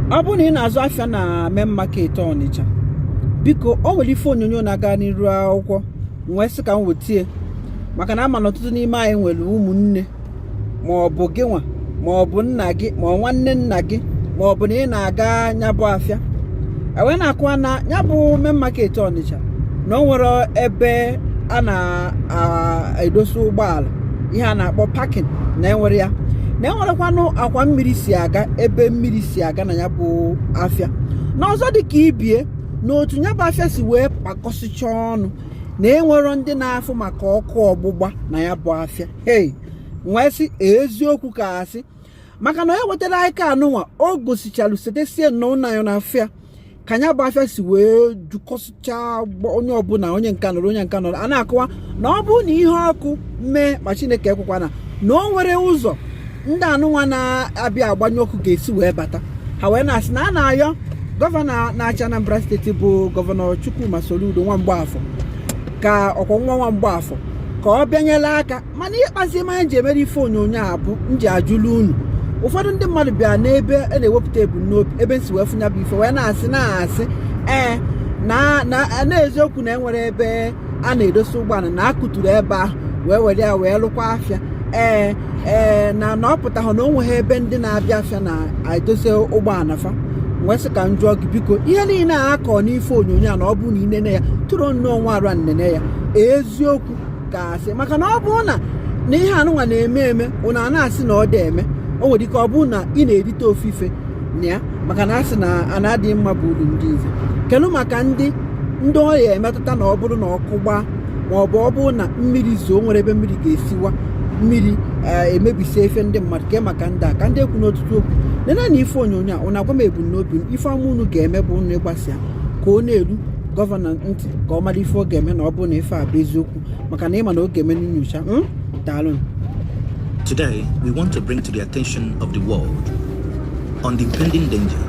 Abụ na ị na-azụ afịa na main market Onitsha, biko o nwere ife onyonyo na-aga n'iru akwụkwọ nwee sị ka m wetie maka na ama na ọtụtụ n'ime anyị nwere ụmụnne ma ọ bụ gị nwa ma ọ bụ nna gị ma ọ nwanne nna gị ma ọ bụ na ị na-aga nyabụ afịa wee na-akụwa na nyabụ main market Onitsha na o nwere ebe a na-edosa ụgbọala ihe a na-akpọ parking na enwere ya na enwerekwanụ akwa mmiri si aga ebe mmiri si aga na ya bụ afịa na ọzọ dị ka ibie na otu ya bụ afịa si wee kpakọsịcha ọnụ na enwero ndị na-afụ maka ọkụ ọgbụgba na ya bụ afịa nwee sị eziokwu ka asị maka na e wetara anyị ka anụnwa o gosichalu setesie na ụna ya na afịa ka ya bụ afịa si wee jukọsịcha onye ọbụla onye nka nọrọ a na-akọwa na ọ bụ na ihe ọkụ mee ma Chineke ekwekwana na o nwere ụzọ ndị anụnwa na-abịa agbanye ọkụ ga-esi wee bata ha wee na-asị na a na-ayọ gọvanọ na-achị Anambra steeti bụ gọvanọ Chukwuma Soludo Nwamgbafọ ka ọkwọ nwa Nwamgbafọ ka ọ bịanyela aka mana ihe kpazi mmanya ji emere ife onyonyo a bụ nji ajụlụ unu ụfọdụ ndị mmadụ bịa n'ebe a na-ewepụta ebumnobi ebe nsi wee fụnya bụ ife wee na-asị na eziokwu na enwere ebe a na-edosa ụgbọala na akụturu ebe ahụ wee were ya wee lụkwa afịa na ọ pụtahụ na o nweghị ebe ndị na-abịa afịa na-edosa ụgbọala fa wee sị ka m jụọ gị biko ihe niile a akọ n'ife onyonyo a na ọ bụ na inene ya tụrụ nnọọ nwa arụ nnene ya eziokwu ka asị maka na ọ bụ na ihe anụnwa na-eme ụna a na-asị na ọ dị eme o nwere ike ọ bụ na ị na-erite ofufe na ya maka na asị na a na-adịghị mma bụ uru ndị ize kelu maka ndị ọrịa emetụta na ọ bụrụ na ọkụ gbaa ma ọ bụ na mmiri zoo nwere ebe mmiri ga-esiwa mmiri emebisi efe ndị mmadụ ke maka ndị a ka ndị ekwu n'ọtụtụ okwu nene na ife onyonyo a ụna agwa m ebumnobi ife ọma unu ga-eme bụ unu ịgbasịa ka ọ na-eru gọvanọ ntị ka ọ mara ife ọ ga-eme na ọ bụ na ife a bụ eziokwu maka na ịma na ọ ga-eme nnyocha daalụ. Today, we want to bring to the attention of the world on the impending danger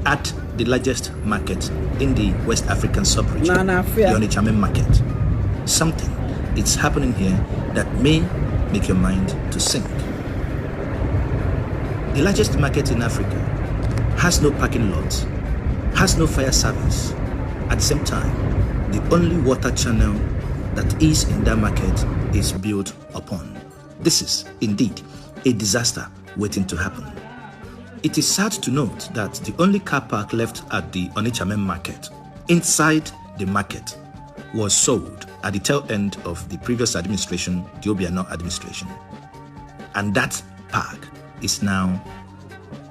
at the largest market in the West African sub-region, the Onitsha main market. Something is happening here that may make your mind to sink. The largest market in Africa has no parking lots, has no fire service. At the same time, the only water channel that is in that market is built upon. This is indeed a disaster waiting to happen. It is sad to note that the only car park left at the Onitsha main market, inside the market, was sold at the tail end of the previous administration, the Obiano administration. And that park is now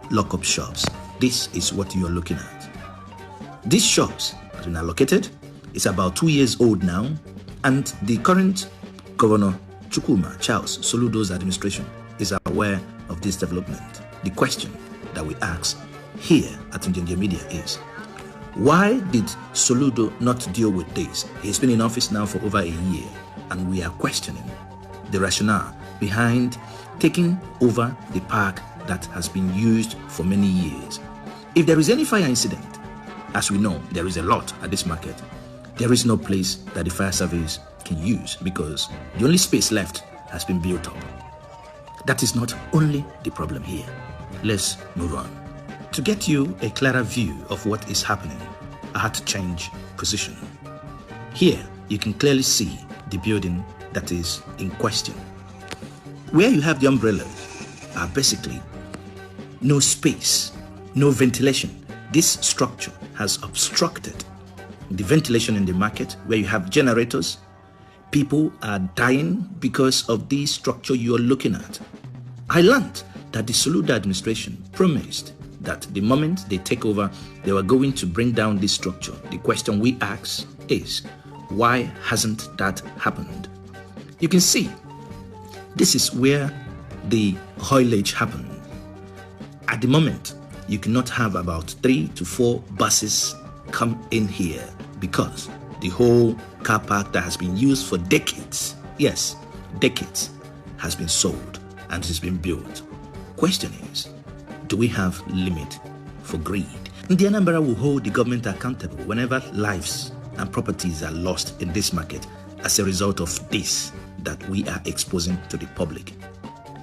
lock-up shops. This is what you are looking at. These shops have been allocated. It's about 2 years old now, and the current Governor Chukwuma Charles Soludo's administration is aware of this development. The question that we ask here at Njenge Media is, why did Soludo not deal with this? He's been in office now for over a year, and we are questioning the rationale behind taking over the park that has been used for many years. If there is any fire incident, as we know, there is a lot at this market, there is no place that the fire service can use because the only space left has been built up. That is not only the problem here. Let's move on. To get you a clearer view of what is happening, I had to change position. Here, you can clearly see the building that is in question. Where you have the umbrellas are basically no space, no ventilation. This structure has obstructed the ventilation in the market where you have generators. People are dying because of this structure you are looking at. I learned that the Soludo administration promised that the moment they take over, they were going to bring down this structure. The question we ask is, why hasn't that happened? You can see, this is where the haulage happened. At the moment, you cannot have about 3 to 4 buses come in here because the whole car park that has been used for decades, yes, decades, has been sold and it has been built. Question is, do we have limit for greed? The Anambra will hold the government accountable whenever lives and properties are lost in this market as a result of this that we are exposing to the public.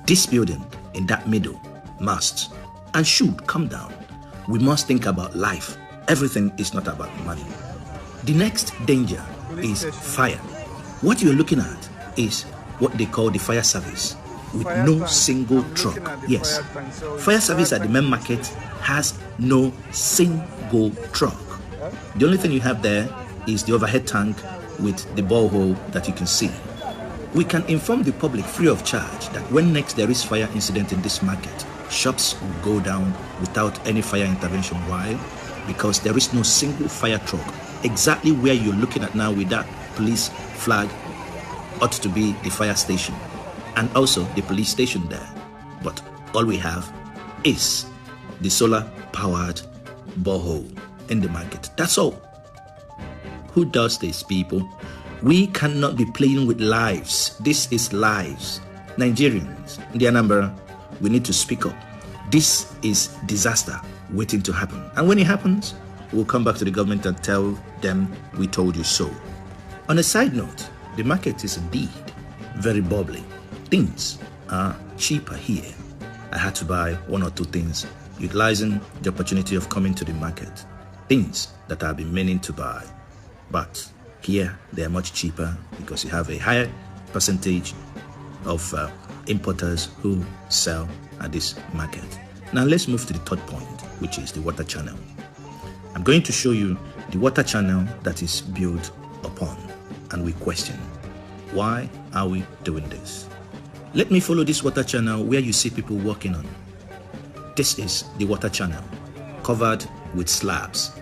This building in that middle must and should come down. We must think about life. Everything is not about money. The next danger is fire. What you're looking at is what they call the fire service with no single truck. Yes, fire service at the main market has no single truck. The only thing you have there is the overhead tank with the borehole that you can see. We can inform the public free of charge that when next there is fire incident in this market, shops will go down without any fire intervention. Why? Because there is no single fire truck. Exactly where you're looking at now with that police flag ought to be the fire station and also the police station there. But all we have is the solar powered borehole in the market. That's all. Who does this, people? We cannot be playing with lives. This is lives. Nigerians, the Anambra, we need to speak up. This is disaster waiting to happen. And when it happens, we'll come back to the government and tell them we told you so. On a side note, the market is indeed very bubbly. Things are cheaper here. I had to buy one or two things, utilizing the opportunity of coming to the market. Things that I've been meaning to buy. But here, they are much cheaper because you have a higher percentage of importers who sell at this market. Now let's move to the third point, which is the water channel. I'm going to show you the water channel that is built upon, and we question, why are we doing this? Let me follow this water channel where you see people walking on. This is the water channel, covered with slabs.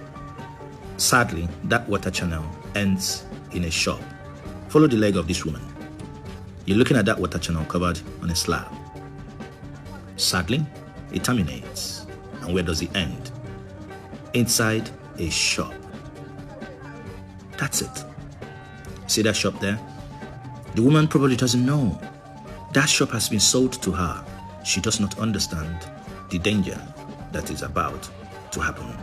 Sadly, that water channel ends in a shop. Follow the leg of this woman. You're looking at that water channel covered on a slab. Sadly, it terminates. And where does it end? Inside a shop. That's it. See that shop there? The woman probably doesn't know. That shop has been sold to her. She does not understand the danger that is about to happen.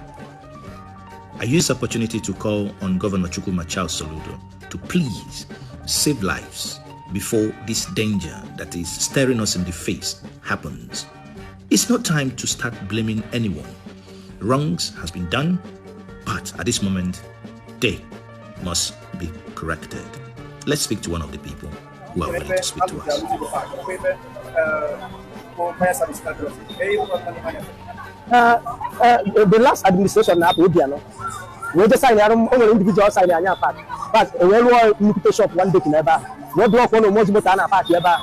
I use this opportunity to call on Governor Soludo to please save lives before this danger that is staring us in the face happens. It's not time to start blaming anyone. Wrongs has been done, but at this moment, they must be corrected. Let's speak to one of the people who are willing to speak to us. The last administration now, we just signed only individual sign a part. But a well looking shop one day in ever. No block one or more than a part ever.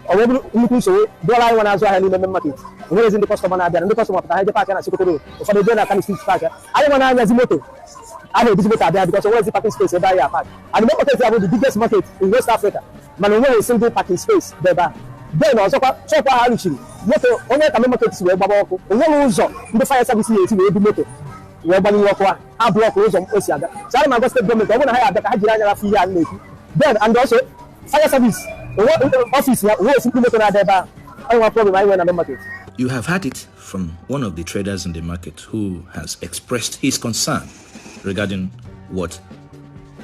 Or looking so, do I want as well in the market? Where is in the customer and the customer I had the park and a secretary for the dinner can speak park. I want to Yazimoto. I know this there because where is the parking space by a park. And the market is the biggest market in West Africa. But no a single parking space there. Then also, so far, moto only can market is where Babako. The fire service is where the motor. Where Bani I block rules on Osiaga. So I'm going to government. I want to hire the Hajira fee and make. Then and also fire service office where simply motor there. I have a problem. I went on the market. You have heard it from one of the traders in the market who has expressed his concern regarding what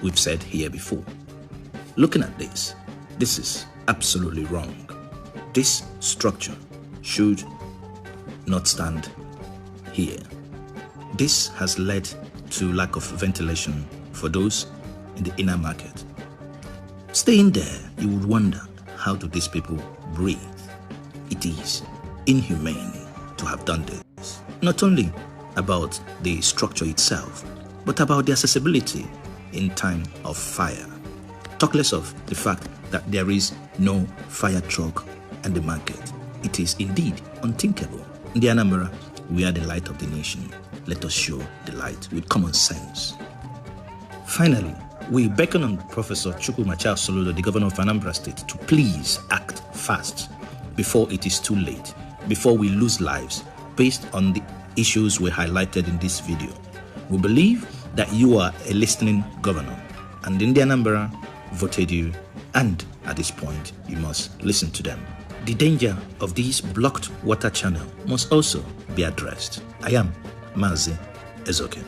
we've said here before. Looking at this is absolutely wrong. This structure should not stand here. This has led to lack of ventilation for those in the inner market. Staying there, you would wonder, how do these people breathe? It is inhumane to have done this. Not only about the structure itself, but about the accessibility in time of fire. Talk less of the fact that there is no fire truck in the market. It is indeed unthinkable. In the Anambra, we are the light of the nation. Let us show the light with common sense. Finally, we beckon on Professor Soludo, the governor of Anambra State, to please act fast before it is too late, before we lose lives based on the issues we highlighted in this video. We believe that you are a listening governor, and in the Anambra voted you, and at this point, you must listen to them. The danger of this blocked water channel must also be addressed. I am Mazi Ezoke.